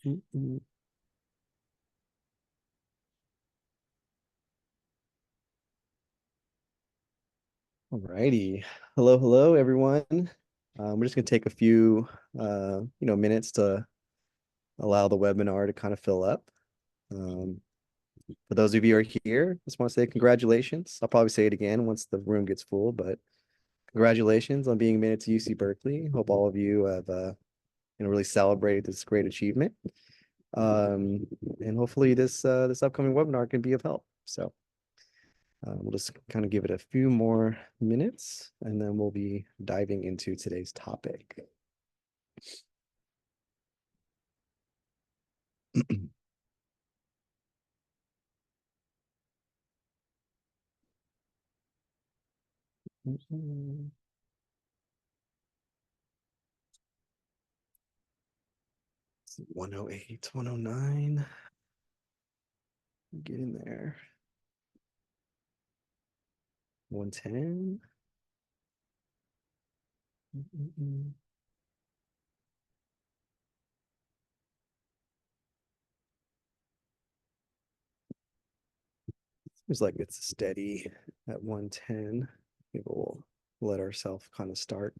Mhm. All righty. Hello, everyone. We're just gonna take a few, minutes to allow the webinar to kind of fill up. Um, for those of you who are here, just want to say congratulations. I'll probably say it again once the room gets full, but congratulations on being admitted to UC Berkeley. Hope all of you have, really celebrated this great achievement. And hopefully this upcoming webinar can be of help. So. We'll just kind of give it a few more minutes and then we'll be diving into today's topic. Mm-hmm. 108, 109. Get in there. 110. Mm-mm. Seems like it's steady at 110. Maybe we'll let ourselves kind of start.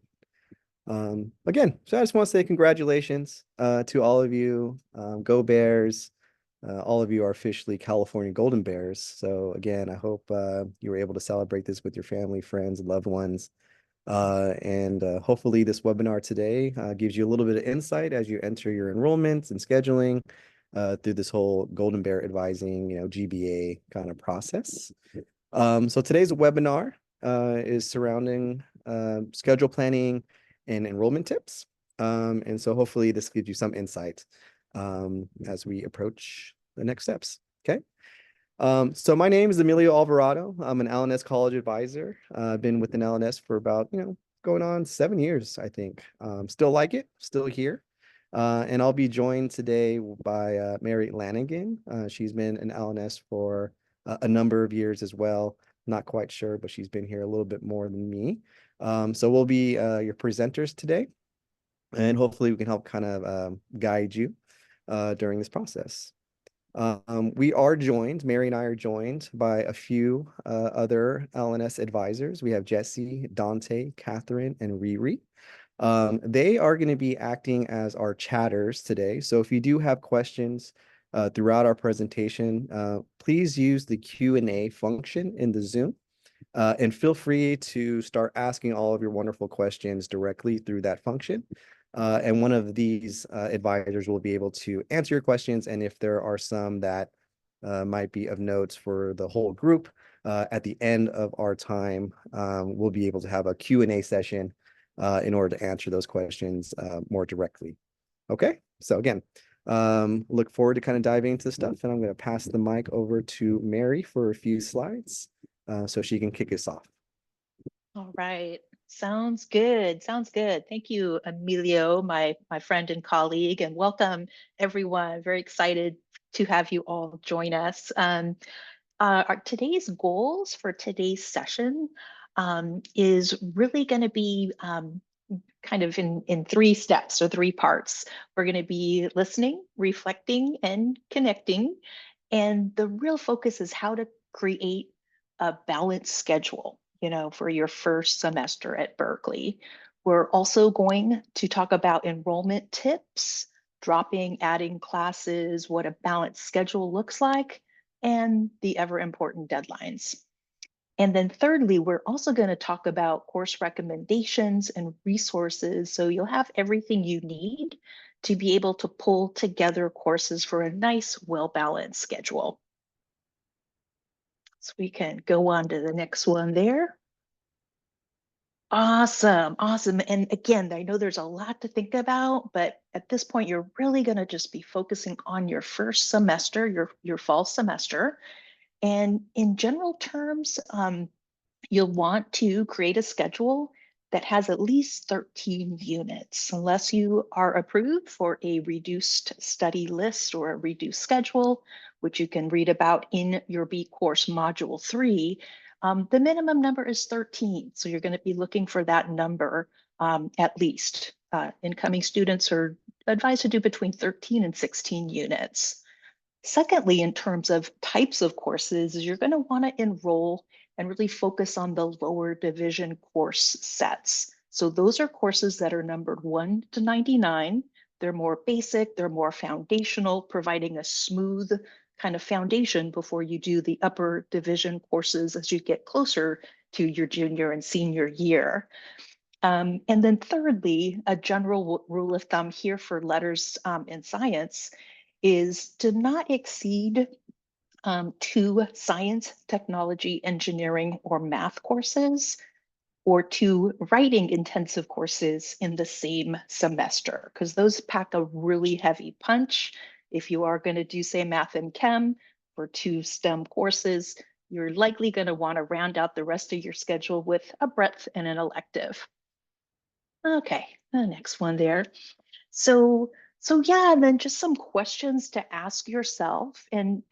Again, so I just want to say congratulations to all of you. Go Bears. All of you are officially California Golden Bears. So again, I hope you were able to celebrate this with your family, friends, and loved ones. And hopefully this webinar today gives you a little bit of insight as you enter your enrollments and scheduling through this whole Golden Bear advising, GBA kind of process. So today's webinar is surrounding schedule planning and enrollment tips. And so hopefully this gives you some insight as we approach the next steps. Okay. So my name is Emilio Alvarado. I'm an L&S College Advisor. I've been with an L&S for about, going on 7 years, I think. Still like it, still here. And I'll be joined today by Mary Lanigan. She's been an L&S for a number of years as well. Not quite sure, but she's been here a little bit more than me. So we'll be your presenters today, and hopefully we can help kind of guide you during this process. We are joined, Mary and I are joined by a few other L&S advisors. We have Jesse, Dante, Catherine, and Riri. They are going to be acting as our chatters today. So if you do have questions throughout our presentation, please use the Q&A function in the Zoom. And feel free to start asking all of your wonderful questions directly through that function. And one of these advisors will be able to answer your questions. And if there are some that might be of notes for the whole group, at the end of our time, we'll be able to have a Q&A session in order to answer those questions more directly. Okay, so again, look forward to kind of diving into the stuff. And I'm going to pass the mic over to Mary for a few slides so she can kick us off. All right. Sounds good. Sounds good. Thank you, Emilio, my friend and colleague, and welcome everyone. Very excited to have you all join us. Today's goals for today's session is really going to be kind of in 3 steps or 3 parts. We're going to be listening, reflecting, and connecting. And the real focus is how to create a balanced schedule, for your first semester at Berkeley. We're also going to talk about enrollment tips, dropping, adding classes, what a balanced schedule looks like, and the ever important deadlines. And then thirdly, we're also going to talk about course recommendations and resources. So you'll have everything you need to be able to pull together courses for a nice, well-balanced schedule. So we can go on to the next one there. Awesome, awesome. And again, I know there's a lot to think about, but at this point, you're really going to just be focusing on your first semester, your fall semester. And in general terms, you'll want to create a schedule that has at least 13 units, unless you are approved for a reduced study list or a reduced schedule, which you can read about in your B course module 3. The minimum number is 13, so you're going to be looking for that number at least. Incoming students are advised to do between 13 and 16 units. Secondly, in terms of types of courses, you're going to want to enroll and really focus on the lower division course sets. So those are courses that are numbered 1 to 99. They're more basic, they're more foundational, providing a smooth kind of foundation before you do the upper division courses as you get closer to your junior and senior year. And then thirdly, a general rule of thumb here for letters in science is to not exceed 2 science, technology, engineering, or math courses, or 2 writing intensive courses in the same semester, because those pack a really heavy punch. If you are going to do, say, math and chem for 2 STEM courses, you're likely going to want to round out the rest of your schedule with a breadth and an elective. Okay, the next one there. So yeah, and then just some questions to ask yourself, and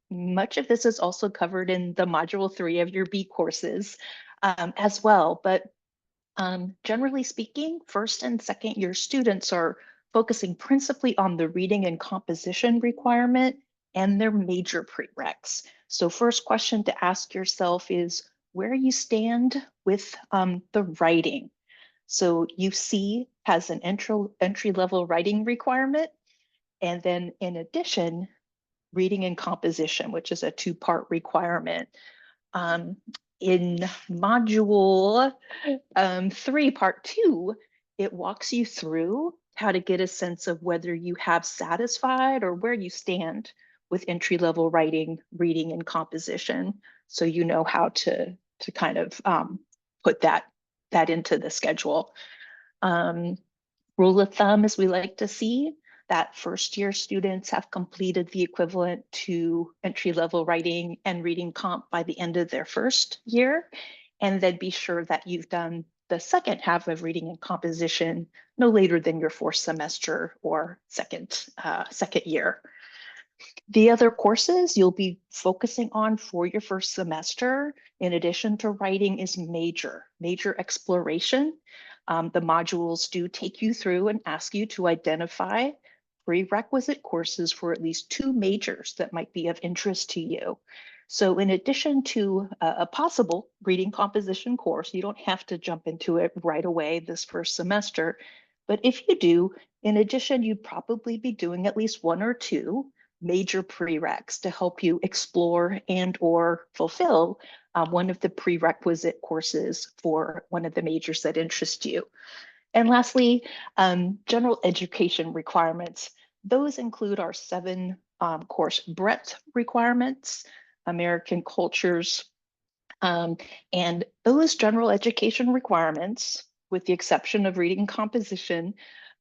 much of this is also covered in the module 3 of your B courses as well. But generally speaking, first and second year students are focusing principally on the reading and composition requirement and their major prereqs. So first question to ask yourself is where you stand with the writing. So UC has an entry level writing requirement. And then in addition, reading and composition, which is a 2-part requirement. In module 3, part 2, it walks you through how to get a sense of whether you have satisfied or where you stand with entry level writing, reading, and composition. So you know how to kind of put that into the schedule. Rule of thumb, as we like to see, that first year students have completed the equivalent to entry level writing and reading comp by the end of their first year. And then be sure that you've done the second half of reading and composition no later than your 4th semester or second year. The other courses you'll be focusing on for your first semester, in addition to writing, is major exploration. The modules do take you through and ask you to identify prerequisite courses for at least 2 majors that might be of interest to you. So in addition to a possible reading composition course, you don't have to jump into it right away this first semester. But if you do, in addition, you'd probably be doing at least 1 or 2 major prereqs to help you explore and or fulfill one of the prerequisite courses for one of the majors that interest you. And lastly, general education requirements. Those include our 7 course breadth requirements, American cultures, and those general education requirements, with the exception of reading composition,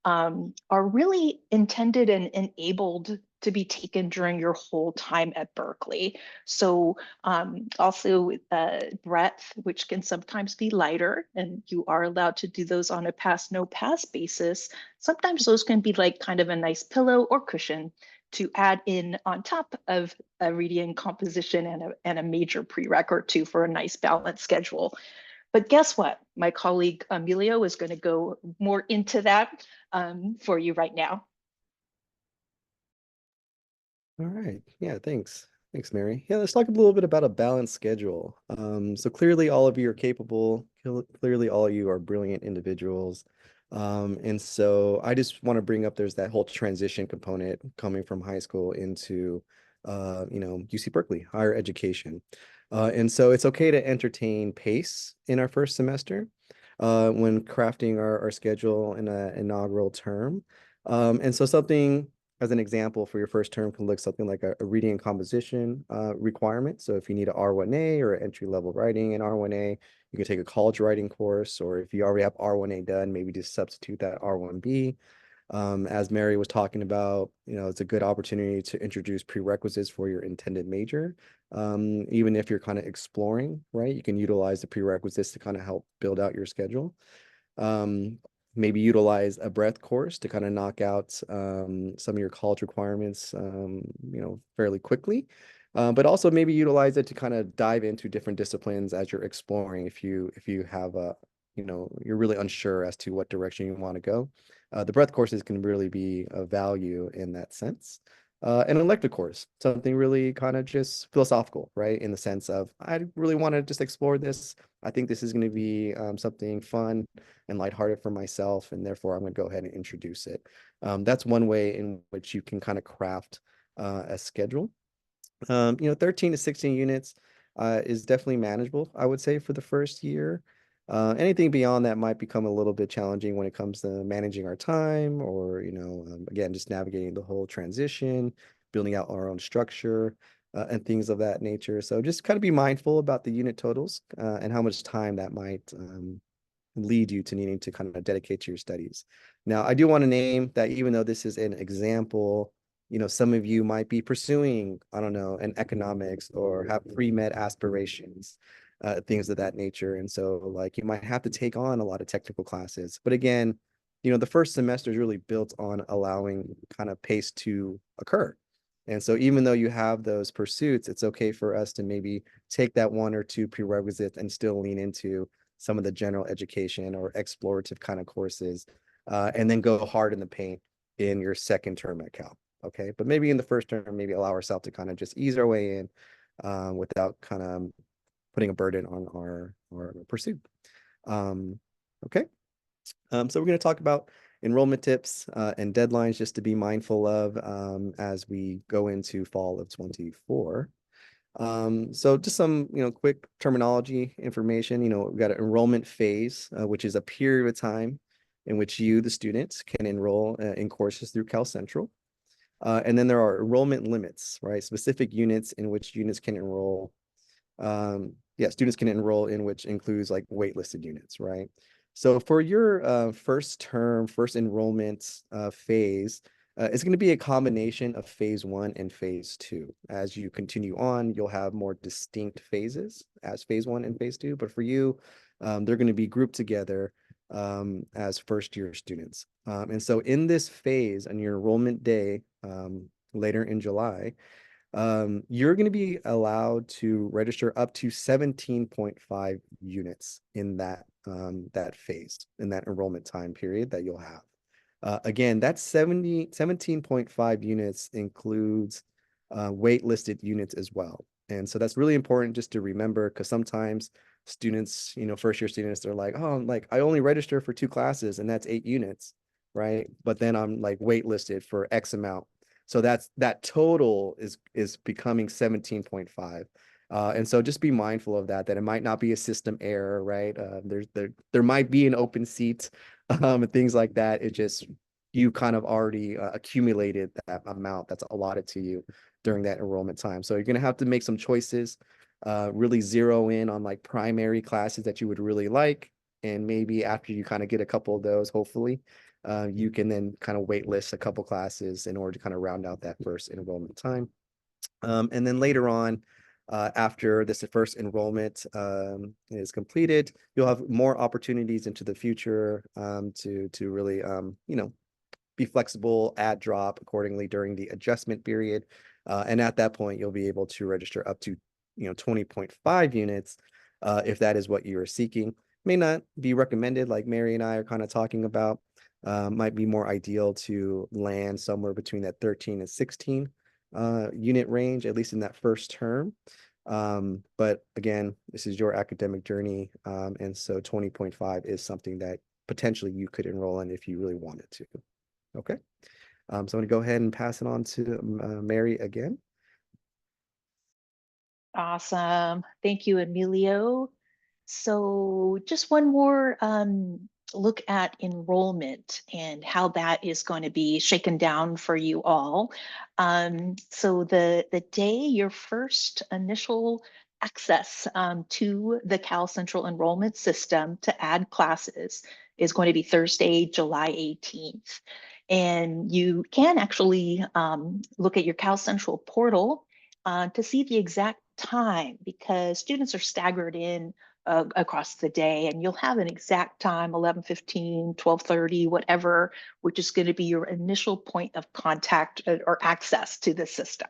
are really intended and enabled to be taken during your whole time at Berkeley. So also breadth, which can sometimes be lighter, and you are allowed to do those on a pass, no pass basis. Sometimes those can be like kind of a nice pillow or cushion to add in on top of a reading composition and a major prereq or 2 for a nice balanced schedule. But guess what? My colleague Emilio is going to go more into that for you right now. All right. Yeah, thanks. Thanks, Mary. Yeah, let's talk a little bit about a balanced schedule. So clearly all of you are capable. Clearly all of you are brilliant individuals. And so I just want to bring up there's that whole transition component coming from high school into UC Berkeley, higher education. And so it's okay to entertain pace in our first semester when crafting our schedule in an inaugural term. And so something as an example for your first term can look something like a reading and composition requirement. So if you need an R1A or entry level writing in R1A, you can take a college writing course, or if you already have R1A done, maybe just substitute that R1B. As Mary was talking about, it's a good opportunity to introduce prerequisites for your intended major. Even if you're kind of exploring, right? You can utilize the prerequisites to kind of help build out your schedule. Maybe utilize a breadth course to kind of knock out some of your college requirements, fairly quickly. But also maybe utilize it to kind of dive into different disciplines as you're exploring if you have you're really unsure as to what direction you want to go. The breadth courses can really be of value in that sense. An elective course, something really kind of just philosophical, right? In the sense of, I really want to just explore this. I think this is going to be something fun and lighthearted for myself, and therefore I'm going to go ahead and introduce it. That's one way in which you can kind of craft a schedule. 13 to 16 units is definitely manageable, I would say, for the first year. Anything beyond that might become a little bit challenging when it comes to managing our time or, again, just navigating the whole transition, building out our own structure, and things of that nature. So just kind of be mindful about the unit totals and how much time that might lead you to needing to kind of dedicate to your studies. Now, I do want to name that even though this is an example, some of you might be pursuing, I don't know, an economics or have pre-med aspirations, things of that nature. And so like you might have to take on a lot of technical classes. But again, the first semester is really built on allowing kind of pace to occur. And so even though you have those pursuits, it's okay for us to maybe take that one or two prerequisites and still lean into some of the general education or explorative kind of courses, and then go hard in the paint in your second term at Cal. Okay. But maybe in the first term, maybe allow ourselves to kind of just ease our way in without kind of putting a burden on our pursuit. Okay. So we're going to talk about enrollment tips and deadlines just to be mindful of as we go into fall of 24. So just some, quick terminology information, we've got an enrollment phase, which is a period of time in which you, the students, can enroll in courses through Cal Central. And then there are enrollment limits, right? Specific units in which students can enroll. Students can enroll in, which includes like waitlisted units, right? So for your first term, first enrollment phase, it's going to be a combination of phase 1 and phase 2. As you continue on, you'll have more distinct phases as phase 1 and phase 2. But for you, they're going to be grouped together as first year students. And so in this phase, on your enrollment day later in July, you're going to be allowed to register up to 17.5 units in that phase, in that enrollment time period that you'll have. Again, that 17.5 units includes waitlisted units as well. And so that's really important just to remember, because sometimes students, first year students, they're like, oh, like I only register for 2 classes and that's 8 units, right? But then I'm like waitlisted for X amount. So that total is becoming 17.5. And so just be mindful of that it might not be a system error, right? There might be an open seat and things like that. It just, you kind of already accumulated that amount that's allotted to you during that enrollment time. So you're going to have to make some choices, really zero in on like primary classes that you would really like. And maybe after you kind of get a couple of those, hopefully, you can then kind of wait list a couple classes in order to kind of round out that first enrollment time. And then later on, after this first enrollment is completed, you'll have more opportunities into the future to really, be flexible, add drop accordingly during the adjustment period. And at that point, you'll be able to register up to 20.5 units if that is what you are seeking. May not be recommended, like Mary and I are kind of talking about. Might be more ideal to land somewhere between that 13 and 16 unit range, at least in that first term. But again, this is your academic journey. And so 20.5 is something that potentially you could enroll in if you really wanted to. Okay. So I'm going to go ahead and pass it on to Mary again. Awesome. Thank you, Emilio. So just one more look at enrollment and how that is going to be shaken down for you all. So the day your first initial access to the Cal Central enrollment system to add classes is going to be Thursday, July 18th. And you can actually look at your Cal Central portal to see the exact time, because students are staggered in across the day, and you'll have an exact time, 11:15, 12:30, whatever, which is going to be your initial point of contact or access to the system.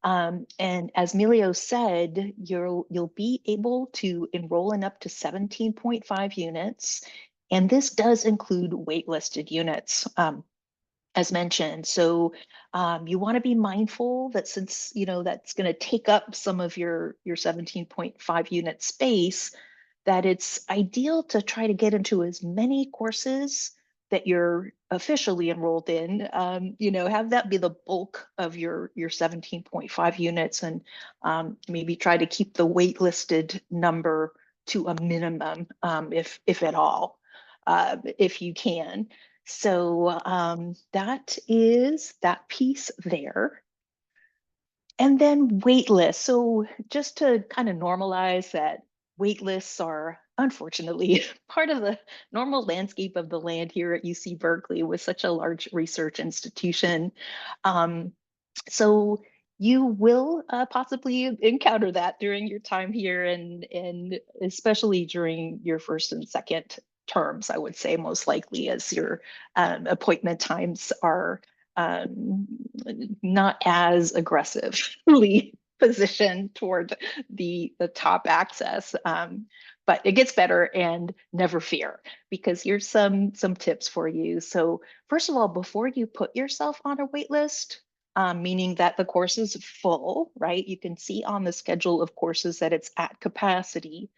And as Emilio said, you'll be able to enroll in up to 17.5 units. And this does include waitlisted units, as mentioned. So you want to be mindful that since that's going to take up some of your 17.5 unit space, that it's ideal to try to get into as many courses that you're officially enrolled in. Have that be the bulk of your 17.5 units, and maybe try to keep the waitlisted number to a minimum, if at all, if you can. So that is that piece there. And then wait lists. So just to kind of normalize that, wait lists are unfortunately part of the normal landscape of the land here at UC Berkeley with such a large research institution. Um, so you will possibly encounter that during your time here, and especially during your first and second terms, I would say, most likely, as your appointment times are um, not as aggressively positioned toward the top access. But it gets better, and never fear, because here's some tips for you. So first of all, before you put yourself on a wait list, meaning that the course is full, right? You can see on the schedule of courses that it's at capacity.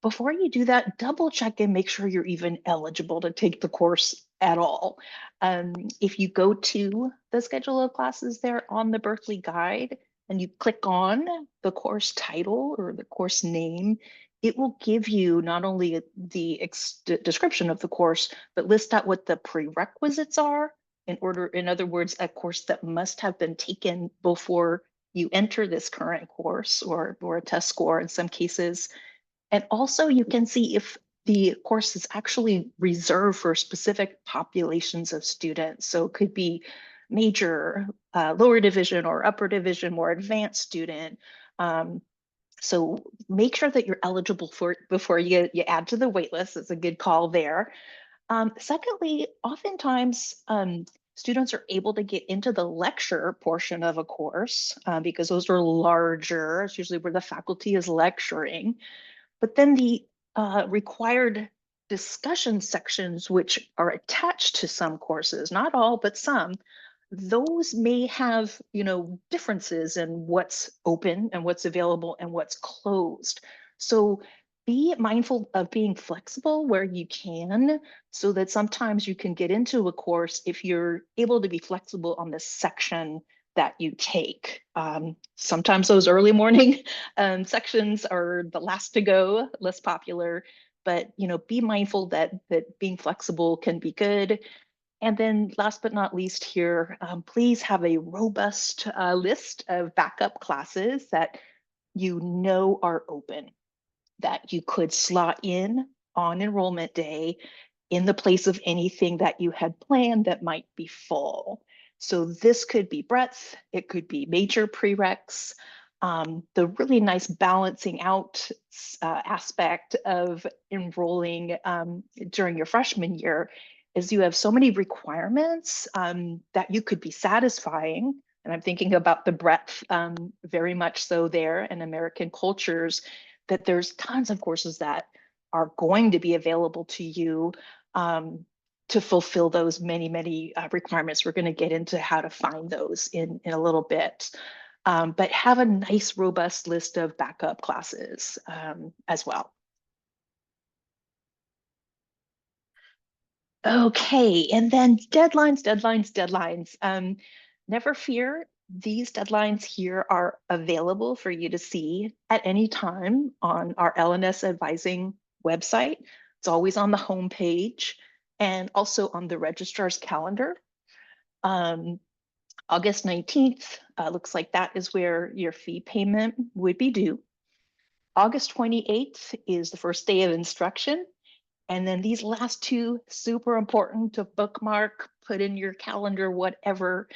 Before you do that, double check and make sure you're even eligible to take the course at all. If you go to the schedule of classes there on the Berkeley Guide and you click on the course title or the course name, it will give you not only the description of the course, but list out what the prerequisites are in other words, a course that must have been taken before you enter this current course, or a test score in some cases. And also you can see if the course is actually reserved for specific populations of students. So it could be major, lower division, or upper division, more advanced student. So make sure that you're eligible for it before you add to the waitlist. It's a good call there. Secondly, oftentimes students are able to get into the lecture portion of a course because those are larger. It's usually where the faculty is lecturing. But then the required discussion sections, which are attached to some courses, not all, but some, those may have, differences in what's open and what's available and what's closed. So be mindful of being flexible where you can, so that sometimes you can get into a course if you're able to be flexible on the section that you take. Sometimes those early morning sections are the last to go, less popular, but be mindful that being flexible can be good. And then last but not least here, please have a robust list of backup classes that are open, that you could slot in on enrollment day in the place of anything that you had planned that might be full. So this could be breadth, it could be major prereqs. The really nice balancing out aspect of enrolling during your freshman year is you have so many requirements that you could be satisfying. And I'm thinking about the breadth very much so there in American cultures, that there's tons of courses that are going to be available to you to fulfill those many requirements. We're going to get into how to find those in a little bit. But have a nice, robust list of backup classes as well. Okay, and then deadlines. Never fear, these deadlines here are available for you to see at any time on our L&S Advising website. It's always on the home page and also on the registrar's calendar. August 19th, looks like that is where your fee payment would be due. August 28th is the first day of instruction. And then these last two, super important to bookmark, put in your calendar, whatever,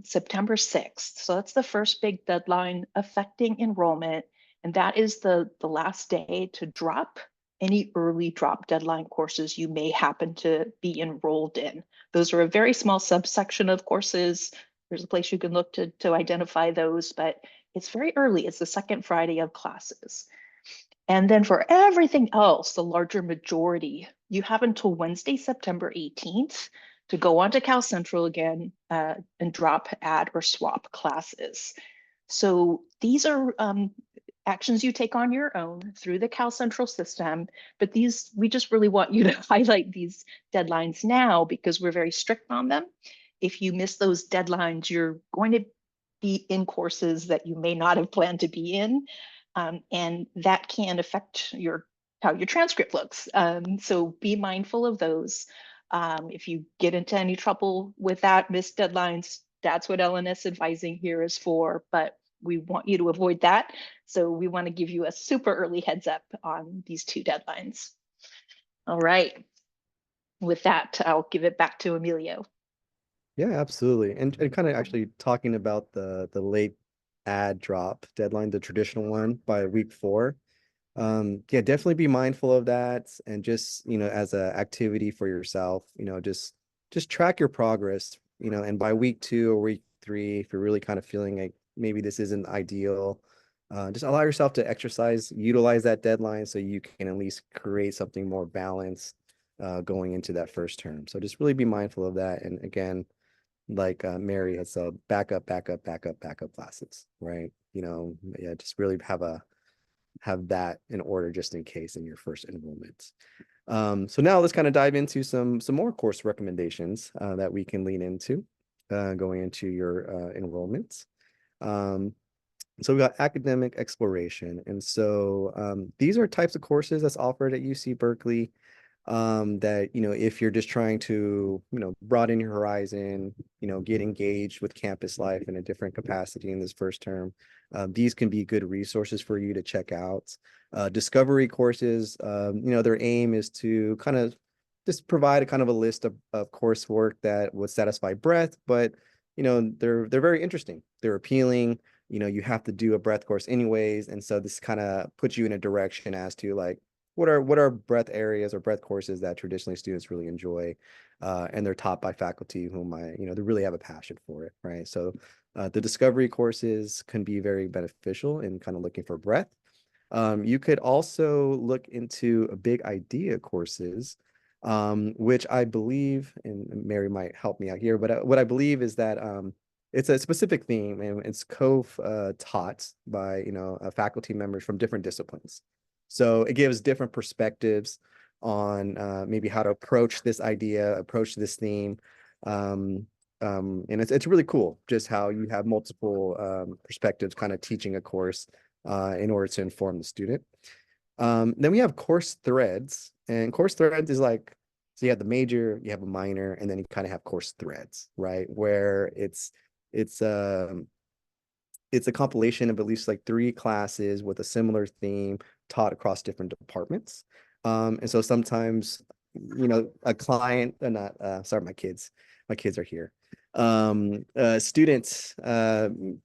September 6th. So that's the first big deadline affecting enrollment. And that is the last day to drop any early drop deadline courses you may happen to be enrolled in. Those are a very small subsection of courses. there's a place you can look to identify those, but it's very early. It's the second Friday of classes. And then for everything else, the larger majority, you have until Wednesday, September 18th to go onto Cal Central again and drop, add, or swap classes. So these are actions you take on your own through the Cal Central system, but these, we just really want you to highlight these deadlines now because we're very strict on them. If you miss those deadlines, you're going to be in courses that you may not have planned to be in. And that can affect how your transcript looks. So be mindful of those. If you get into any trouble with that, missed deadlines, that's what L&S advising here is for, but we want you to avoid that. So we want to give you a super early heads up on these two deadlines. All right. With that, I'll give it back to Emilio. Yeah, absolutely. And kind of actually talking about the late ad drop deadline, the traditional one by week 4. Yeah, definitely be mindful of that, and just, as a activity for yourself, just track your progress, and by week 2 or week 3, if you're really kind of feeling like maybe this isn't ideal, just allow yourself to utilize that deadline so you can at least create something more balanced going into that first term. So just really be mindful of that. And again, like Mary has said, backup classes, right? Yeah, just really have that in order just in case in your first enrollment. So now let's kind of dive into some more course recommendations that we can lean into going into your enrollments. So we got academic exploration. And so these are types of courses that's offered at UC Berkeley that, if you're just trying to, broaden your horizon, get engaged with campus life in a different capacity in this first term, these can be good resources for you to check out. Discovery courses, their aim is to kind of just provide a kind of a list of coursework that would satisfy breadth, but, they're very interesting. They're appealing. You have to do a breadth course anyways. And so this kind of puts you in a direction as to like, what are breadth areas or breadth courses that traditionally students really enjoy, and they're taught by faculty whom they really have a passion for it, right? So the discovery courses can be very beneficial in kind of looking for breadth. You could also look into a big idea courses, which I believe, and Mary might help me out here, but what I believe is that it's a specific theme, and it's taught by faculty members from different disciplines. So it gives different perspectives on maybe how to approach this idea, approach this theme. And it's really cool just how you have multiple perspectives kind of teaching a course in order to inform the student. Then we have course threads, and course threads is like, so you have the major, you have a minor, and then you kind of have course threads, right? Where it's a compilation of at least like 3 classes with a similar theme taught across different departments. And so sometimes, a client, not, sorry, my kids are here. Students,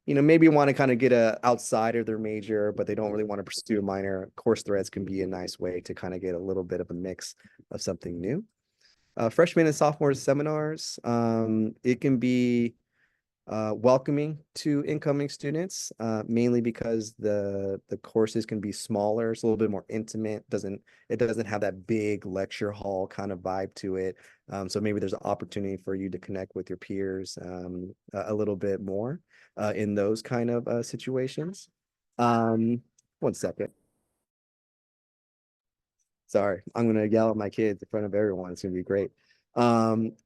maybe want to kind of get outside of their major, but they don't really want to pursue a minor. Course threads can be a nice way to kind of get a little bit of a mix of something new. Freshman and sophomore seminars, it can be welcoming to incoming students, mainly because the courses can be smaller. It's a little bit more intimate. It doesn't have that big lecture hall kind of vibe to it. So maybe there's an opportunity for you to connect with your peers a little bit more in those kind of situations. One second. Sorry, I'm gonna yell at my kids in front of everyone. It's gonna be great.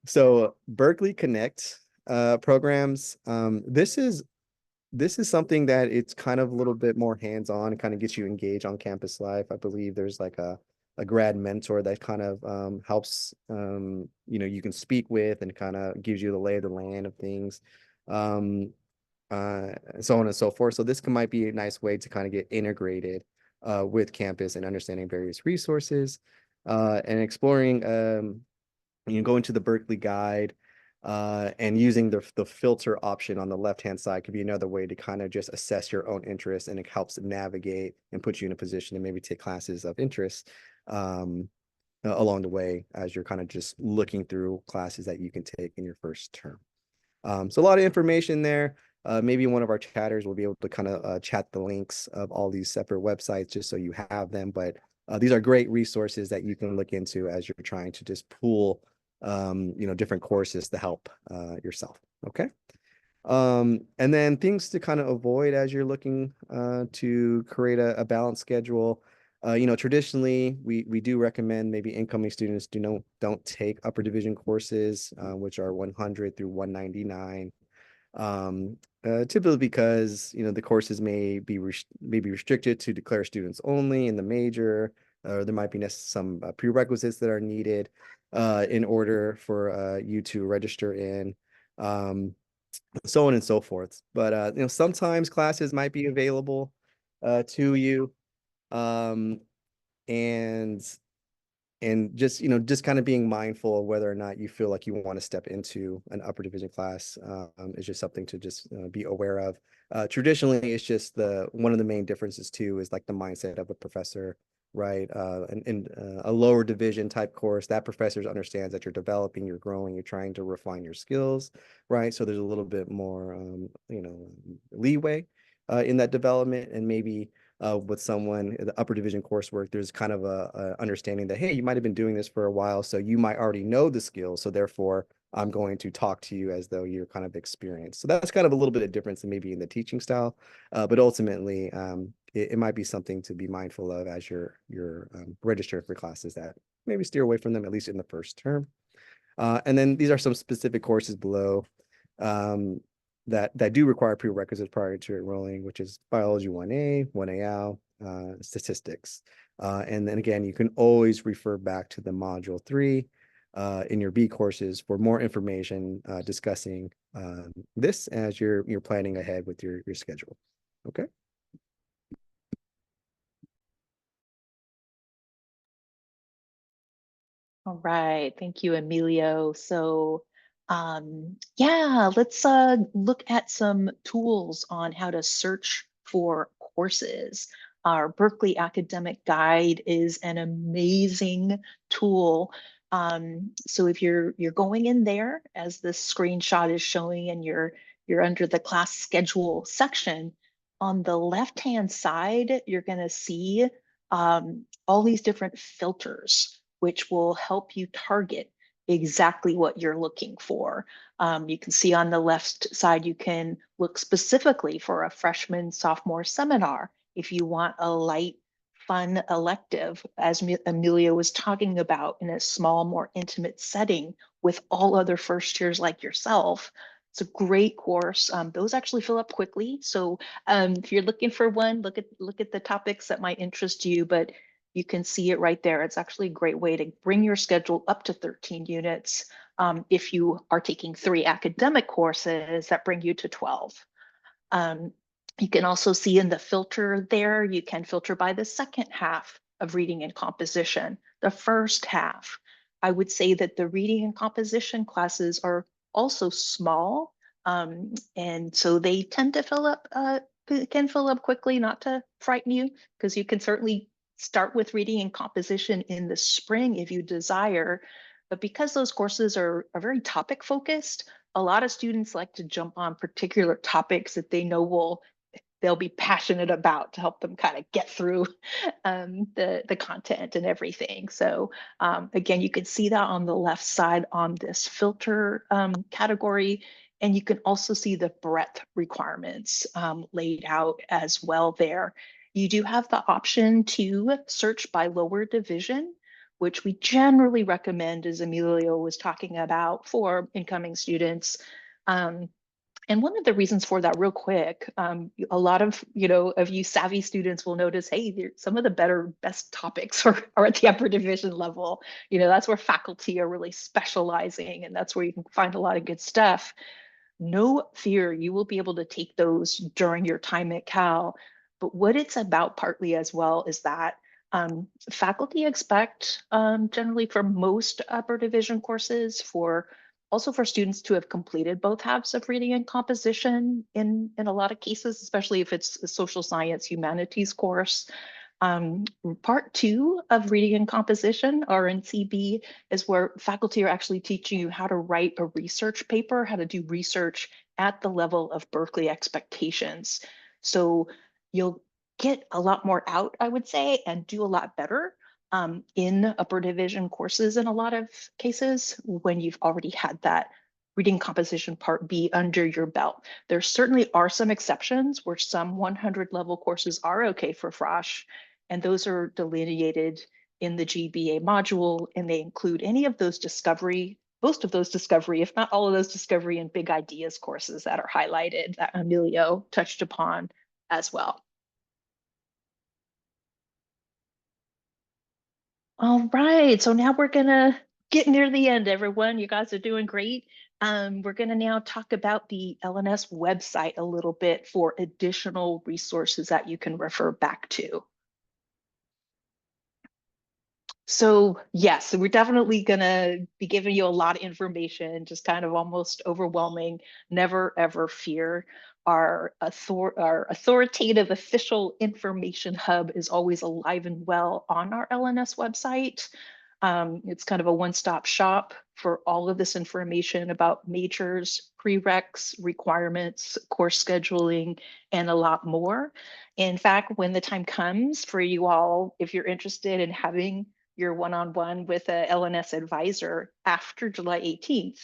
So Berkeley Connect programs. This is something that it's kind of a little bit more hands-on, kind of gets you engaged on campus life. I believe there's like a grad mentor that kind of helps you can speak with and kind of gives you the lay of the land of things. So on and so forth. So this might be a nice way to kind of get integrated with campus and understanding various resources and exploring going to the Berkeley Guide and using the filter option on the left-hand side could be another way to kind of just assess your own interests, and it helps navigate and put you in a position to maybe take classes of interest along the way as you're kind of just looking through classes that you can take in your first term. So a lot of information there. Maybe one of our chatters will be able to kind of chat the links of all these separate websites just so you have them. But these are great resources that you can look into as you're trying to just pool, different courses to help yourself. Okay. And then things to kind of avoid as you're looking to create a balanced schedule. Traditionally, we do recommend maybe incoming students don't take upper division courses, which are 100 through 199. Typically because the courses may be restricted to declare students only in the major, or there might be some prerequisites that are needed in order for you to register in. So on and so forth. But sometimes classes might be available to you. Um, and just kind of being mindful of whether or not you feel like you want to step into an upper division class is just something to just be aware of. Traditionally, it's just one of the main differences too is like the mindset of a professor, right? And a lower division type course, that professor understands that you're developing, you're growing, you're trying to refine your skills, right? So there's a little bit more, leeway in that development, and maybe with someone the upper division coursework, there's kind of a understanding that, hey, you might have been doing this for a while, so you might already know the skills. So therefore, I'm going to talk to you as though you're kind of experienced. So that's kind of a little bit of difference in maybe in the teaching style, but ultimately, it might be something to be mindful of as you're registering for classes that maybe steer away from them at least in the first term. And then these are some specific courses below. Um, that do require prerequisites prior to enrolling, which is biology 1A, 1AL, statistics. And then again, you can always refer back to the module 3 in your B courses for more information discussing this as you're planning ahead with your schedule. Okay. All right, thank you, Emilio. So, yeah, let's look at some tools on how to search for courses. Our Berkeley Academic Guide is an amazing tool. So if you're going in there, as this screenshot is showing, and you're under the class schedule section, on the left-hand side, you're going to see all these different filters which will help you target exactly what you're looking for. You can see on the left side, you can look specifically for a freshman, sophomore seminar. If you want a light, fun elective, as Amelia was talking about, in a small, more intimate setting with all other first years like yourself, it's a great course. Those actually fill up quickly. So if you're looking for one, look at the topics that might interest you, but you can see it right there. It's actually a great way to bring your schedule up to 13 units. If you are taking 3 academic courses, that bring you to 12. You can also see in the filter there, you can filter by the second half of reading and composition, the first half. I would say that the reading and composition classes are also small, and so they tend to can fill up quickly, not to frighten you, because you can certainly start with reading and composition in the spring if you desire. But because those courses are very topic focused, a lot of students like to jump on particular topics that they know they'll be passionate about to help them kind of get through the content and everything. So again, you can see that on the left side on this filter category. And you can also see the breadth requirements laid out as well there. You do have the option to search by lower division, which we generally recommend, as Emilio was talking about, for incoming students. And one of the reasons for that, real quick, a lot of of you savvy students will notice, hey, some of the best topics are at the upper division level. That's where faculty are really specializing, and that's where you can find a lot of good stuff. No fear, you will be able to take those during your time at Cal. But what it's about partly as well is that faculty expect, generally for most upper division courses, also for students to have completed both halves of reading and composition in a lot of cases, especially if it's a social science humanities course. Part two of reading and composition, or RNCB, is where faculty are actually teaching you how to write a research paper, how to do research at the level of Berkeley expectations. So you'll get a lot more out, I would say, and do a lot better in upper division courses in a lot of cases when you've already had that reading composition part B under your belt. There certainly are some exceptions where some 100 level courses are okay for Frosh, and those are delineated in the GBA module, and they include any of those discovery, most of those discovery, if not all of those discovery and big ideas courses that are highlighted that Emilio touched upon as well. All right, so now we're gonna get near the end, everyone. You guys are doing great. We're gonna now talk about the L&S website a little bit for additional resources that you can refer back to. So yes, we're definitely gonna be giving you a lot of information, just kind of almost overwhelming. Never ever fear. Our authoritative official information hub is always alive and well on our L&S website. It's kind of a one-stop shop for all of this information about majors, prereqs, requirements, course scheduling, and a lot more. In fact, when the time comes for you all, if you're interested in having your one-on-one with a L&S advisor after July 18th,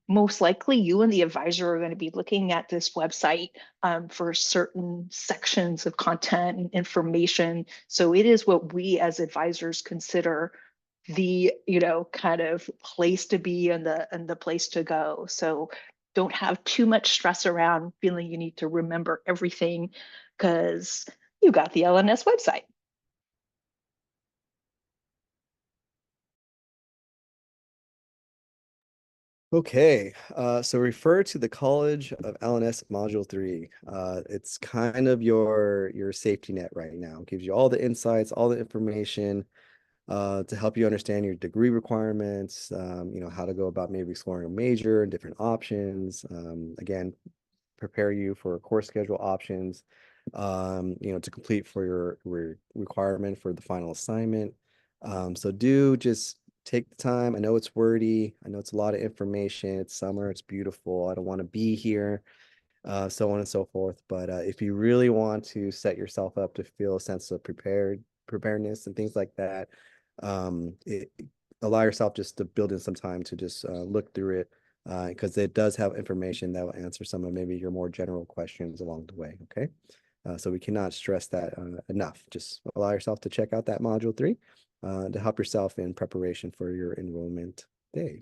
most likely you and the advisor are going to be looking at this website for certain sections of content and information. So it is what we as advisors consider the, kind of place to be and the place to go. So don't have too much stress around feeling you need to remember everything, because you got the L&S website. Okay, so refer to the College of L&S Module 3. It's kind of your safety net right now. It gives you all the insights, all the information to help you understand your degree requirements, how to go about maybe exploring a major and different options. Again, prepare you for course schedule options, to complete for your requirement for the final assignment. So do just take the time. I know it's wordy. I know it's a lot of information. It's summer. It's beautiful. I don't want to be here, so on and so forth. But if you really want to set yourself up to feel a sense of preparedness and things like that, allow yourself just to build in some time to just look through it, because it does have information that will answer some of maybe your more general questions along the way. Okay. So we cannot stress that enough. Just allow yourself to check out that module 3 to help yourself in preparation for your enrollment day.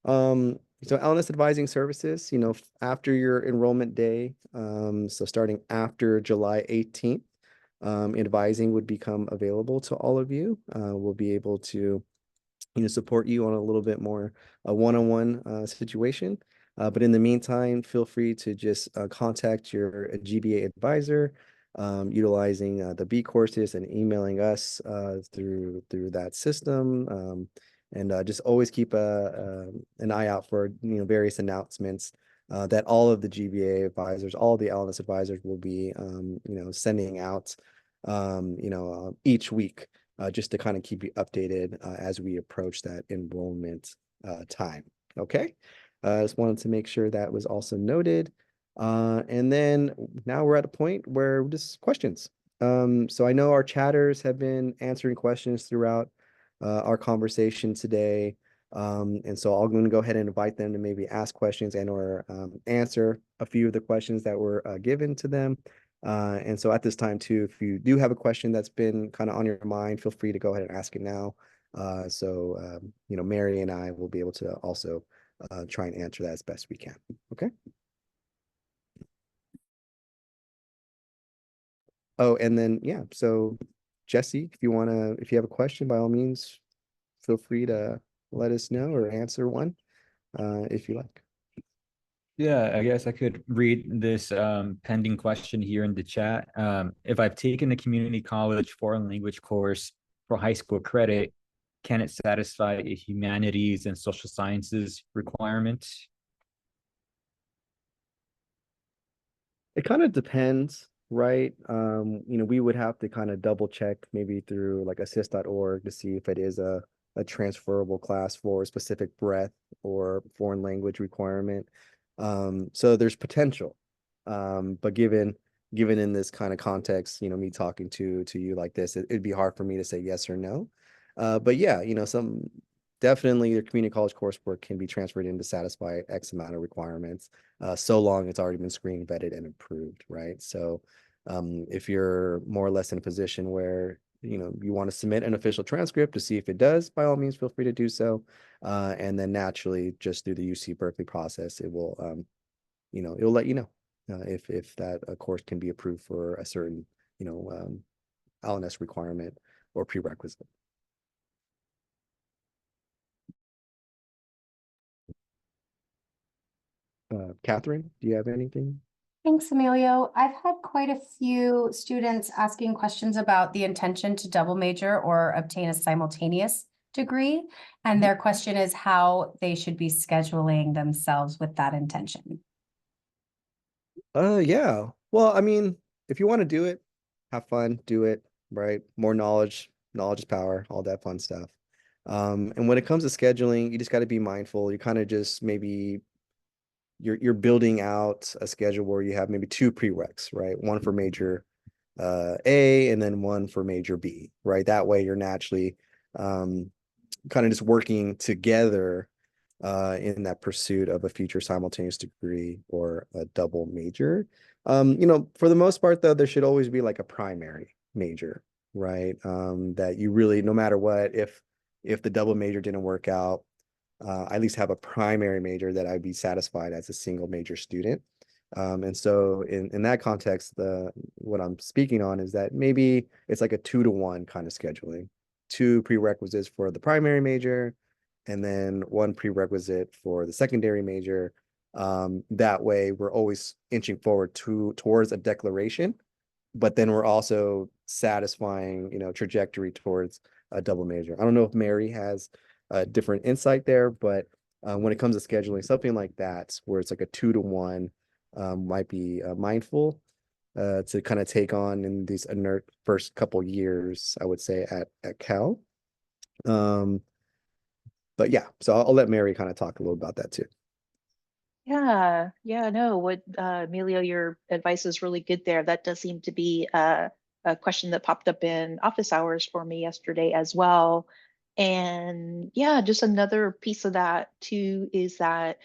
So L&S advising services, after your enrollment day, so starting after July 18th, advising would become available to all of you. We'll be able to, support you on a little bit more a one-on-one situation. But in the meantime, feel free to just contact your GBA advisor, utilizing the B courses and emailing us through that system. And just always keep an eye out for various announcements that all of the GBA advisors, all the L&S advisors will be sending out each week, just to kind of keep you updated as we approach that enrollment time. Okay. I just wanted to make sure that was also noted. And then now we're at a point where just questions. So I know our chatters have been answering questions throughout our conversation today. And so I'm going to go ahead and invite them to maybe ask questions and or answer a few of the questions that were given to them. And so at this time too, if you do have a question that's been kind of on your mind, feel free to go ahead and ask it now. Mary and I will be able to also try and answer that as best we can. Okay. Oh, and then, yeah, so Jesse, if you have a question, by all means, feel free to let us know or answer one if you like. Yeah, I guess I could read this pending question here in the chat. If I've taken a community college foreign language course for high school credit, can it satisfy a humanities and social sciences requirement? It kind of depends. right? We would have to kind of double check maybe through like assist.org to see if it is a transferable class for a specific breadth or foreign language requirement. So there's potential. But given in this kind of context, me talking to you like this, it'd be hard for me to say yes or no. But yeah, some definitely your community college coursework can be transferred in to satisfy X amount of requirements, so long it's already been screened, vetted, and approved, right? So if you're more or less in a position where you want to submit an official transcript to see if it does, by all means, feel free to do so. And then naturally, just through the UC Berkeley process, it will, it'll let you know if that course can be approved for a certain, L&S requirement or prerequisite. Catherine, do you have anything? Thanks, Emilio. I've had quite a few students asking questions about the intention to double major or obtain a simultaneous degree. And their question is how they should be scheduling themselves with that intention. Yeah. Well, I mean, if you want to do it, have fun, do it, right? More knowledge, knowledge is power, all that fun stuff. And when it comes to scheduling, you just got to be mindful. You kind of just maybe you're building out a schedule where you have maybe two prereqs, right? One for major A and then one for major B, right? That way you're naturally kind of just working together in that pursuit of a future simultaneous degree or a double major. For the most part, though, there should always be like a primary major, right? That you really, no matter what, if the double major didn't work out, I at least have a primary major that I'd be satisfied as a single major student. And so in that context, what I'm speaking on is that maybe it's like a 2-to-1 kind of scheduling. 2 prerequisites for the primary major, and then 1 prerequisite for the secondary major. That way we're always inching forward towards a declaration, but then we're also satisfying, trajectory towards a double major. I don't know if Mary has a different insight there, but when it comes to scheduling, something like that, where it's like a 2-to-1, might be mindful to kind of take on in these inert first couple years, I would say, at Cal. But yeah, so I'll let Mary kind of talk a little about that too. Yeah, no, what Emilio, your advice is really good there. That does seem to be a question that popped up in office hours for me yesterday as well. And yeah, just another piece of that too is that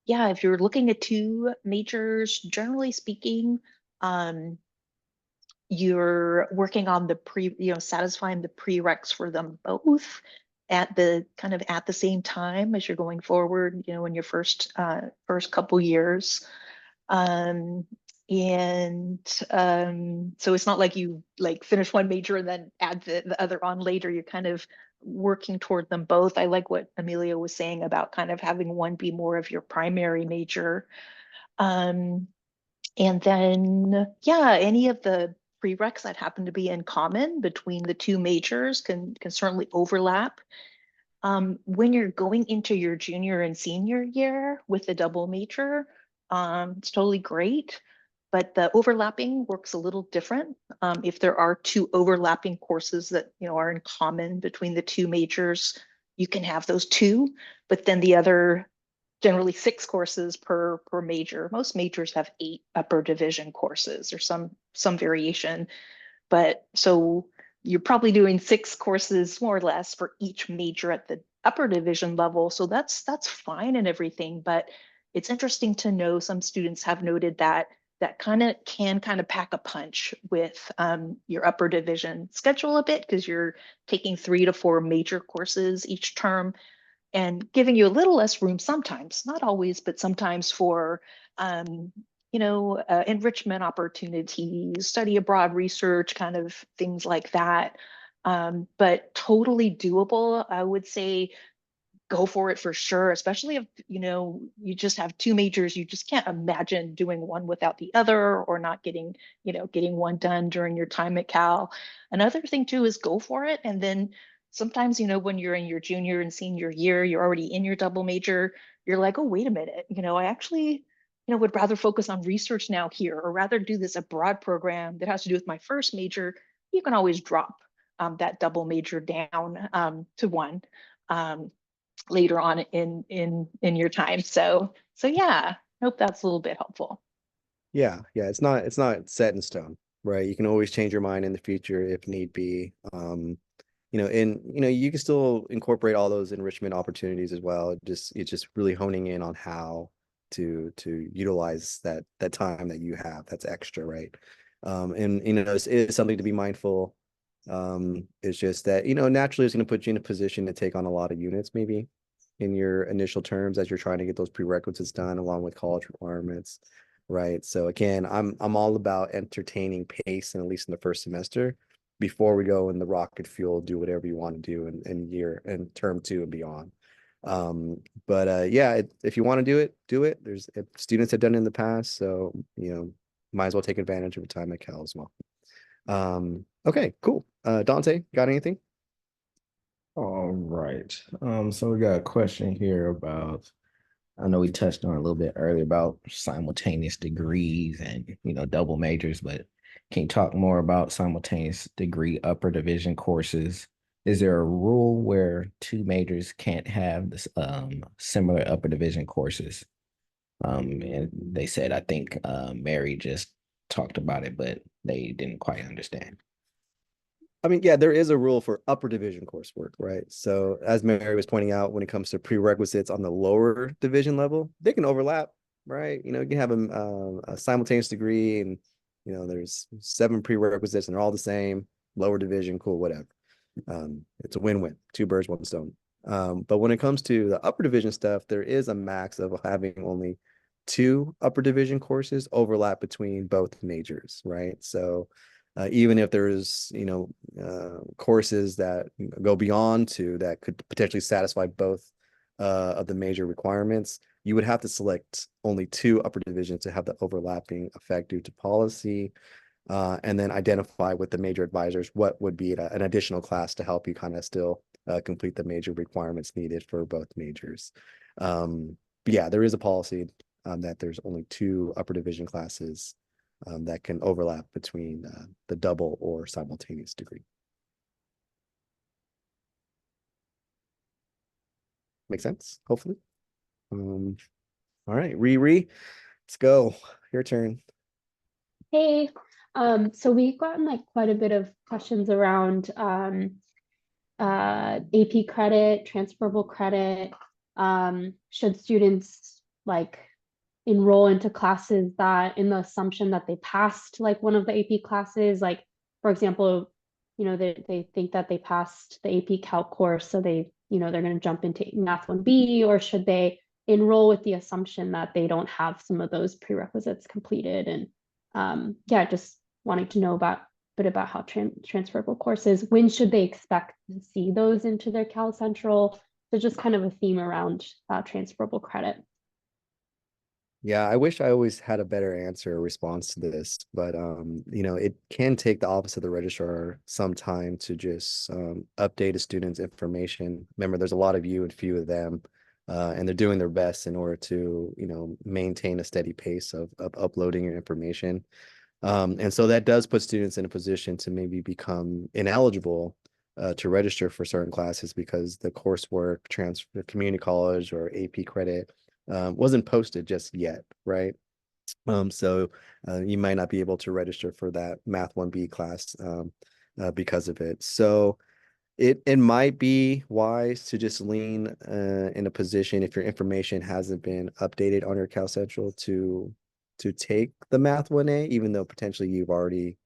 yeah, if you're looking at 2 majors, generally speaking, you're working on the satisfying the prereqs for them both at the same time as you're going forward, in your first couple years. Um, and so it's not like you like finish one major and then add the other on later. You're kind of working toward them both. I like what Amelia was saying about kind of having one be more of your primary major. Um, and then, yeah, any of the prereqs that happen to be in common between the 2 majors can certainly overlap. When you're going into your junior and senior year with a double major, it's totally great, but the overlapping works a little different. If there are 2 overlapping courses that are in common between the 2 majors, you can have those 2, but then the other generally 6 courses per major. Most majors have 8 upper division courses or some variation, but so you're probably doing 6 courses more or less for each major at the upper division level. So that's fine and everything, but it's interesting to know some students have noted that can kind of pack a punch with your upper division schedule a bit because you're taking 3 to 4 major courses each term and giving you a little less room sometimes, not always, but sometimes for enrichment opportunities, study abroad research, kind of things like that. But totally doable. I would say go for it for sure, especially if you just have 2 majors. You just can't imagine doing one without the other or not getting one done during your time at Cal. Another thing too is go for it, and then sometimes when you're in your junior and senior year, you're already in your double major, you're like, oh, wait a minute, I actually would rather focus on research now here, or rather do this a broad program that has to do with my first major, you can always drop that double major down to one later on in your time. So yeah, I hope that's a little bit helpful. Yeah, it's not set in stone, right? You can always change your mind in the future if need be. And you can still incorporate all those enrichment opportunities as well. It's just really honing in on how to utilize that time that you have that's extra, right? And it's something to be mindful. It's just that naturally it's going to put you in a position to take on a lot of units maybe in your initial terms as you're trying to get those prerequisites done along with college requirements, right? So again, I'm all about entertaining pace, and at least in the first semester, before we go in the rocket fuel, do whatever you want to do in year and term 2 and beyond. But yeah, if you want to do it. Students have done it in the past, so might as well take advantage of a time at Cal as well. Okay, cool. Dante, got anything? All right. So we got a question here about, I know we touched on it a little bit earlier about simultaneous degrees and, double majors, but can you talk more about simultaneous degree upper division courses? Is there a rule where 2 majors can't have this similar upper division courses? And they said, I think Mary just talked about it, but they didn't quite understand. I mean, yeah, there is a rule for upper division coursework, right? So as Mary was pointing out, when it comes to prerequisites on the lower division level, they can overlap, right? You can have a simultaneous degree, and there's 7 prerequisites and they're all the same. Lower division, cool, whatever. It's a win-win, 2 birds, 1 stone. But when it comes to the upper division stuff, there is a max of having only 2 upper division courses overlap between both majors, right? So even if there's courses that go beyond 2 that could potentially satisfy both of the major requirements, you would have to select only 2 upper divisions to have the overlapping effect due to policy, and then identify with the major advisors what would be an additional class to help you kind of still complete the major requirements needed for both majors. But yeah, there is a policy that there's only 2 upper division classes that can overlap between the double or simultaneous degree. Make sense, hopefully. All right, Riri, let's go. Your turn. Hey, so we've gotten like quite a bit of questions around AP credit, transferable credit. Should students like enroll into classes that in the assumption that they passed like one of the AP classes, like for example, they think that they passed the AP Calc course, so they're going to jump into Math 1B, or should they enroll with the assumption that they don't have some of those prerequisites completed? And yeah, just wanting to know a bit about how transferable courses, when should they expect to see those into their Cal Central? So just kind of a theme around transferable credit. Yeah, I wish I always had a better answer or response to this, but it can take the office of the registrar some time to just update a student's information. Remember, there's a lot of you and few of them, and they're doing their best in order to maintain a steady pace of uploading your information. And so that does put students in a position to maybe become ineligible to register for certain classes because the coursework, transfer, community college, or AP credit wasn't posted just yet, right? So you might not be able to register for that Math 1B class because of it. So it might be wise to just lean in a position, if your information hasn't been updated on your Cal Central, to take the Math 1A, even though potentially you've already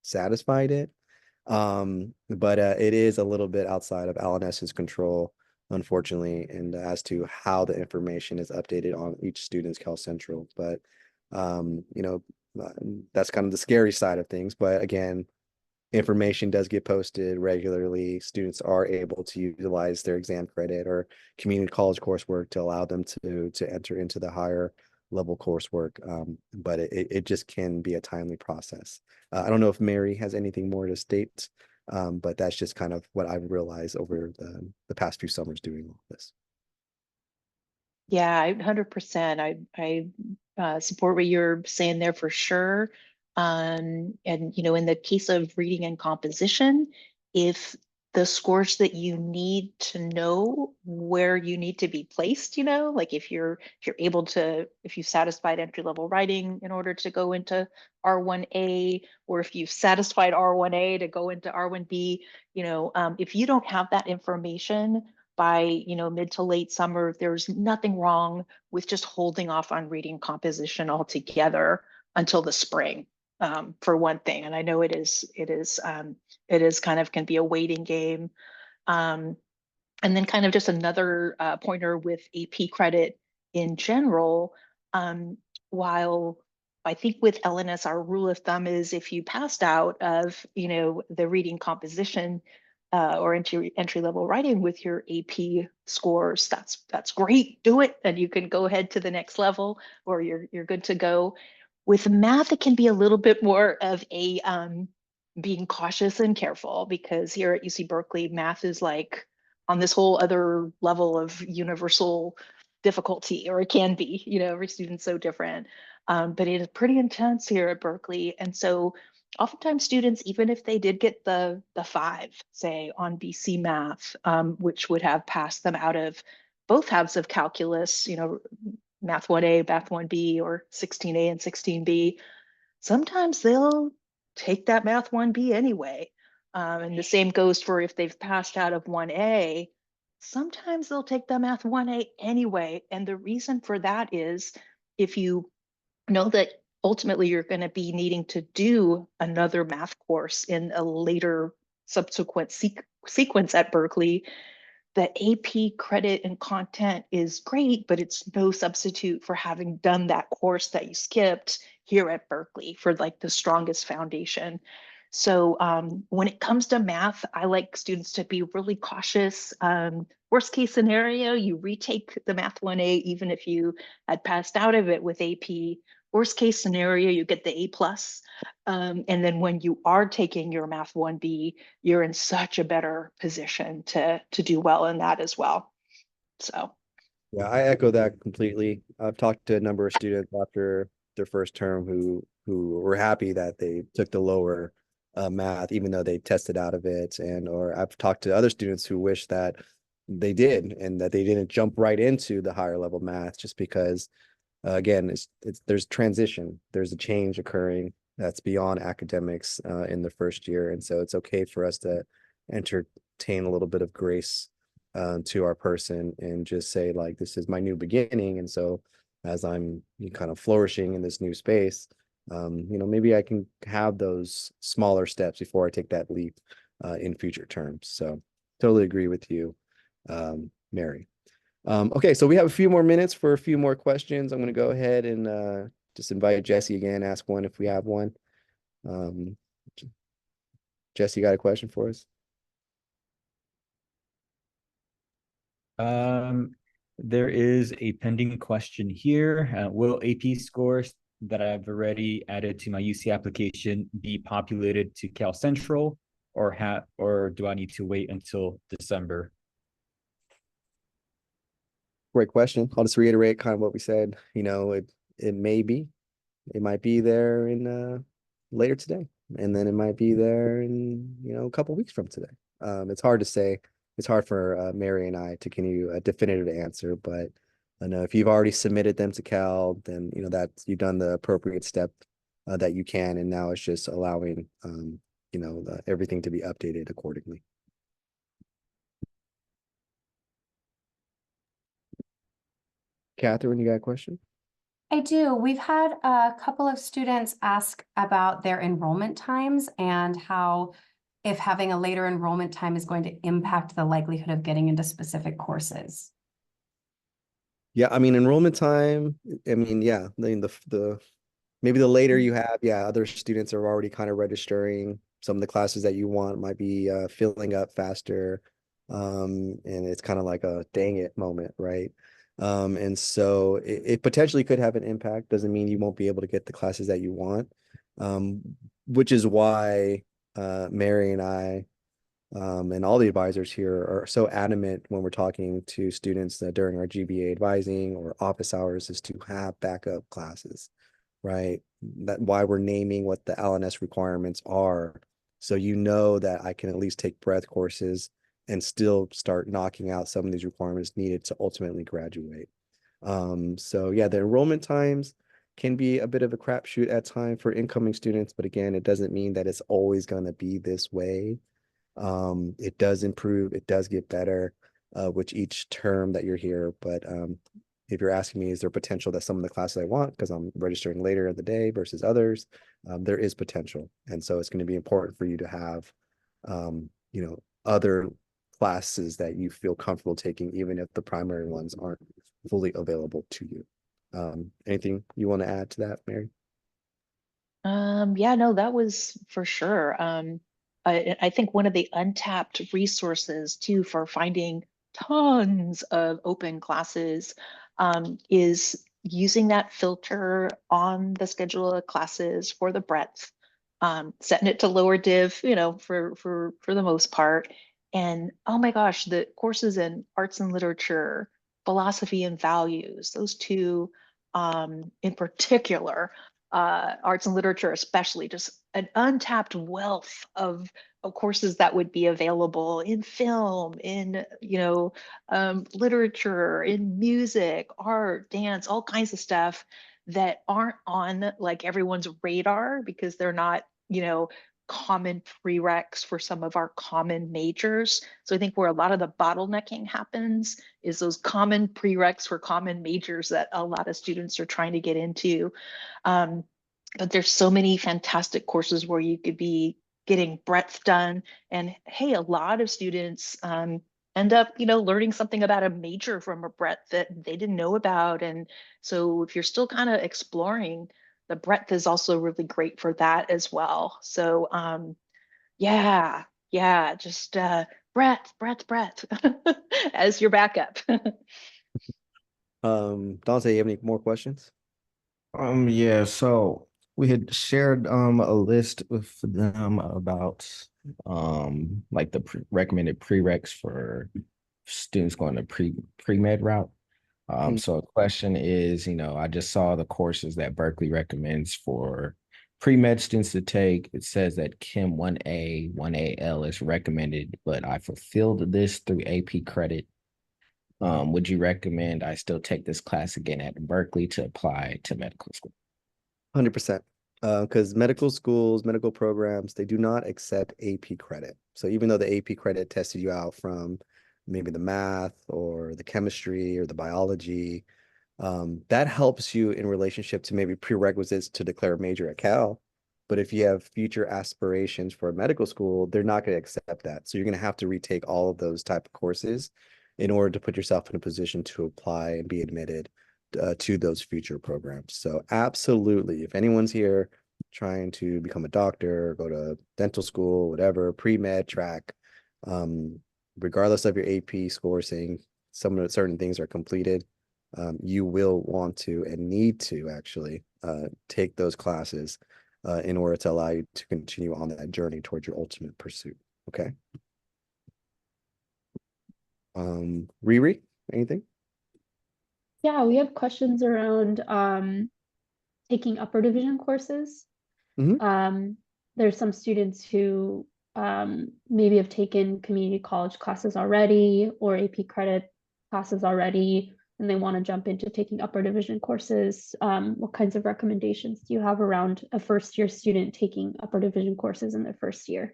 satisfied it. But it is a little bit outside of L&S's control, unfortunately, and as to how the information is updated on each student's Cal Central. But that's kind of the scary side of things. But again, information does get posted regularly. Students are able to utilize their exam credit or community college coursework to allow them to enter into the higher level coursework. But it just can be a timely process. I don't know if Mary has anything more to state, but that's just kind of what I've realized over the past few summers doing all this. Yeah, 100%. I support what you're saying there for sure. And in the case of reading and composition, if the scores that you need to know where you need to be placed, like if you're able to, if you've satisfied entry level writing in order to go into R1A, or if you've satisfied R1A to go into R1B, if you don't have that information by mid to late summer, there's nothing wrong with just holding off on reading composition altogether until the spring, for one thing. And I know it is kind of can be a waiting game. And then kind of just another pointer with AP credit in general. While I think with L&S, our rule of thumb is if you passed out of the reading composition or entry level writing with your AP scores, that's great. Do it, and you can go ahead to the next level, or you're good to go. With math, it can be a little bit more of a being cautious and careful, because here at UC Berkeley, math is like on this whole other level of universal difficulty, or it can be. Every student's so different, but it is pretty intense here at Berkeley, and so oftentimes students, even if they did get the 5, say on BC math, which would have passed them out of both halves of calculus, math 1A, math 1B, or 16A and 16B, sometimes they'll take that math 1B anyway. And the same goes for if they've passed out of 1A, sometimes they'll take the math 1A anyway. And the reason for that is if you know that ultimately you're going to be needing to do another math course in a later subsequent sequence at Berkeley, the AP credit and content is great, but it's no substitute for having done that course that you skipped here at Berkeley for like the strongest foundation. So when it comes to math, I like students to be really cautious. Worst case scenario, you retake the math 1A, even if you had passed out of it with AP. Worst case scenario, you get the A+. And then when you are taking your math 1B, you're in such a better position to do well in that as well. So Yeah, I echo that completely. I've talked to a number of students after their first term who were happy that they took the lower math, even though they tested out of it. Or I've talked to other students who wish that they did, and that they didn't jump right into the higher level math, just because again, there's transition, there's a change occurring that's beyond academics in the first year. And so it's okay for us to entertain a little bit of grace to our person and just say, like, this is my new beginning. And so as I'm kind of flourishing in this new space, maybe I can have those smaller steps before I take that leap in future terms. So totally agree with you, Mary. Okay, so we have a few more minutes for a few more questions. I'm going to go ahead and just invite Jesse again, ask one if we have one. Jesse, you got a question for us? There is a pending question here. Will AP scores that I've already added to my UC application be populated to Cal Central, or do I need to wait until December? Great question. I'll just reiterate kind of what we said. It might be there in later today, and then it might be there in a couple weeks from today. It's hard to say. It's hard for Mary and I to give you a definitive answer, but I know if you've already submitted them to Cal, then that you've done the appropriate step that you can, and now it's just allowing everything to be updated accordingly. Catherine, you got a question? I do. We've had a couple of students ask about their enrollment times and how if having a later enrollment time is going to impact the likelihood of getting into specific courses. Yeah, I mean, enrollment time, I mean, yeah, the maybe the later you have, other students are already kind of registering. Some of the classes that you want might be filling up faster. And it's kind of like a dang it moment, right? And so it potentially could have an impact. Doesn't mean you won't be able to get the classes that you want. Which is why Mary and I And all the advisors here are so adamant when we're talking to students that during our GBA advising or office hours is to have backup classes, right? That's why we're naming what the L&S requirements are. So you know that I can at least take breadth courses and still start knocking out some of these requirements needed to ultimately graduate. So yeah, the enrollment times can be a bit of a crapshoot at time for incoming students, but again, it doesn't mean that it's always going to be this way. It does improve, it does get better with each term that you're here. But if you're asking me, is there potential that some of the classes I want, because I'm registering later in the day versus others, there is potential. And so it's going to be important for you to have, other classes that you feel comfortable taking, even if the primary ones aren't fully available to you. Anything you want to add to that, Mary? Yeah, no, that was for sure. I think one of the untapped resources too for finding tons of open classes is using that filter on the schedule of classes for the breadth, setting it to lower div, for the most part. And oh my gosh, the courses in arts and literature, philosophy and values, those two in particular, arts and literature especially, just an untapped wealth of courses that would be available in film, in literature, in music, art, dance, all kinds of stuff that aren't on like everyone's radar because they're not common prereqs for some of our common majors. So I think where a lot of the bottlenecking happens is those common prereqs for common majors that a lot of students are trying to get into. But there's so many fantastic courses where you could be getting breadth done. And hey, a lot of students end up, learning something about a major from a breadth that they didn't know about. And so if you're still kind of exploring, the breadth is also really great for that as well. So yeah, just breadth as your backup. Dante, you have any more questions? Yeah, so we had shared a list with them about like the recommended prereqs for students going to pre-med route. So a question is, I just saw the courses that Berkeley recommends for pre-med students to take. It says that Chem 1A, 1AL is recommended, but I fulfilled this through AP credit. Would you recommend I still take this class again at Berkeley to apply to medical school? 100%. Because medical schools, medical programs, they do not accept AP credit. So even though the AP credit tested you out from maybe the math or the chemistry or the biology, that helps you in relationship to maybe prerequisites to declare a major at Cal. But if you have future aspirations for a medical school, they're not going to accept that. So you're going to have to retake all of those type of courses in order to put yourself in a position to apply and be admitted to those future programs. So absolutely, if anyone's here trying to become a doctor, go to dental school, whatever, pre-med track, regardless of your AP score saying some of the certain things are completed, you will want to and need to actually take those classes in order to allow you to continue on that journey towards your ultimate pursuit. Okay. Riri, anything? Yeah, we have questions around taking upper division courses. There's some students who maybe have taken community college classes already or AP credit classes already, and they want to jump into taking upper division courses. What kinds of recommendations do you have around a first-year student taking upper division courses in their first year?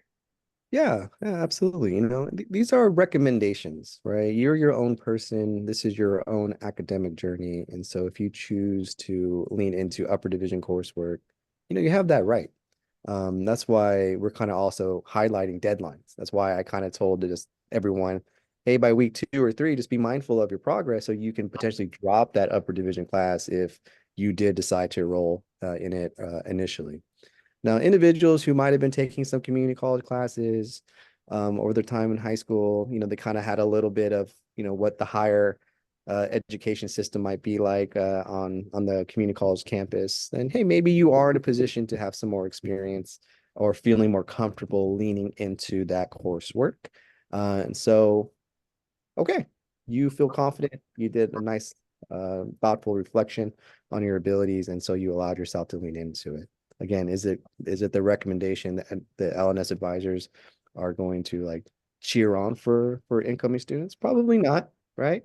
Yeah, absolutely. These are recommendations, right? You're your own person. This is your own academic journey. And so if you choose to lean into upper division coursework, you have that right. That's why we're kind of also highlighting deadlines. That's why I kind of told just everyone, hey, by week 2 or 3, just be mindful of your progress so you can potentially drop that upper division class if you did decide to enroll in it initially. Now, individuals who might have been taking some community college classes over their time in high school, they kind of had a little bit of, what the higher education system might be like on the community college campus. And hey, maybe you are in a position to have some more experience or feeling more comfortable leaning into that coursework. And so, okay, you feel confident. You did a nice, thoughtful reflection on your abilities, and so you allowed yourself to lean into it. Again, is it the recommendation that the L&S advisors are going to like cheer on for incoming students? Probably not, right?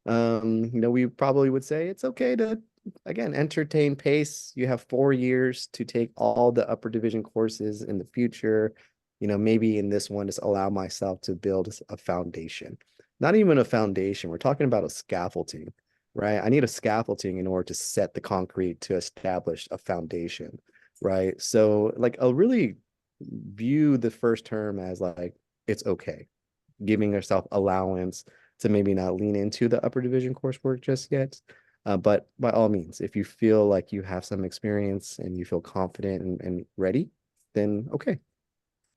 We probably would say it's okay to, again, entertain pace. You have 4 years to take all the upper division courses in the future. Maybe in this one, just allow myself to build a foundation. Not even a foundation. We're talking about a scaffolding, right? I need a scaffolding in order to set the concrete to establish a foundation, right? So like I'll really view the first term as like, it's okay, giving yourself allowance to maybe not lean into the upper division coursework just yet. But by all means, if you feel like you have some experience and you feel confident and ready, then okay,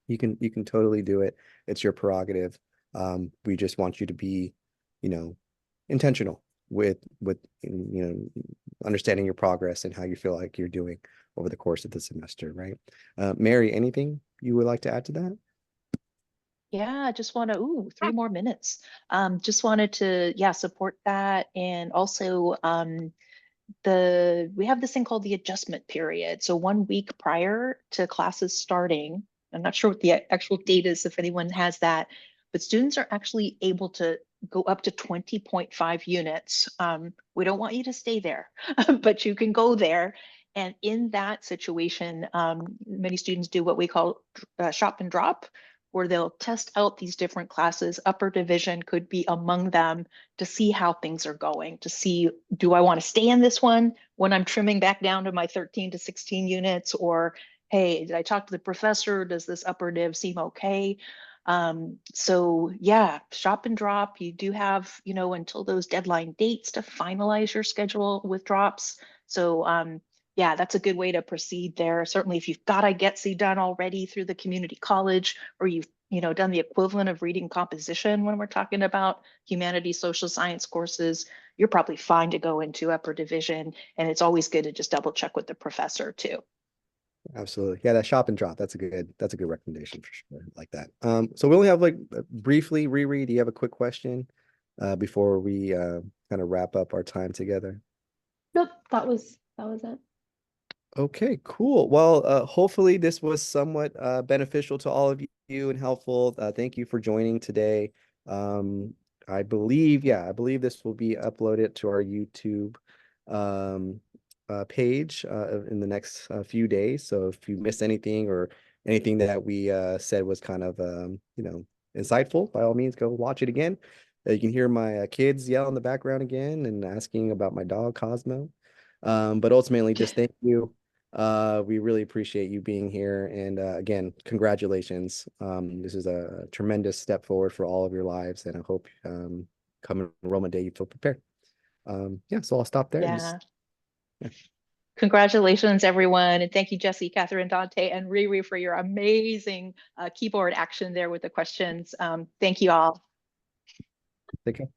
you can totally do it. It's your prerogative. We just want you to be, intentional with understanding your progress and how you feel like you're doing over the course of the semester, right? Mary, anything you would like to add to that? Yeah, I just want to, 3 more minutes. Just wanted to, support that. And also, we have this thing called the adjustment period. So 1 week prior to classes starting, I'm not sure what the actual date is, if anyone has that, but students are actually able to go up to 20.5 units. We don't want you to stay there, but you can go there. And in that situation, many students do what we call shop and drop, where they'll test out these different classes. Upper division could be among them, to see how things are going, to see, do I want to stay in this one when I'm trimming back down to my 13 to 16 units? Or, hey, did I talk to the professor? Does this upper div seem okay? So yeah, shop and drop. You do have, until those deadline dates to finalize your schedule with drops. So yeah, that's a good way to proceed there. Certainly if you've got a GETC done already through the community college, or you've done the equivalent of reading composition when we're talking about humanities, social science courses, you're probably fine to go into upper division. And it's always good to just double check with the professor too. Absolutely. Yeah, that shop and drop. That's a good recommendation for sure. Like that. So we only have like briefly, Riri, do you have a quick question before we kind of wrap up our time together? Nope, that was it. Okay, cool. Well, hopefully this was somewhat beneficial to all of you and helpful. Thank you for joining today. I believe this will be uploaded to our YouTube page in the next few days. So if you missed anything or anything that we said was kind of insightful, by all means, go watch it again. You can hear my kids yell in the background again and asking about my dog Cosmo. But ultimately, just thank you. We really appreciate you being here. And again, congratulations. This is a tremendous step forward for all of your lives. And I hope come enrollment day, you feel prepared. So I'll stop there. Yeah. Congratulations, everyone. And thank you, Jesse, Catherine, Dante, and Riri for your amazing keyboard action there with the questions. Thank you all. Take care.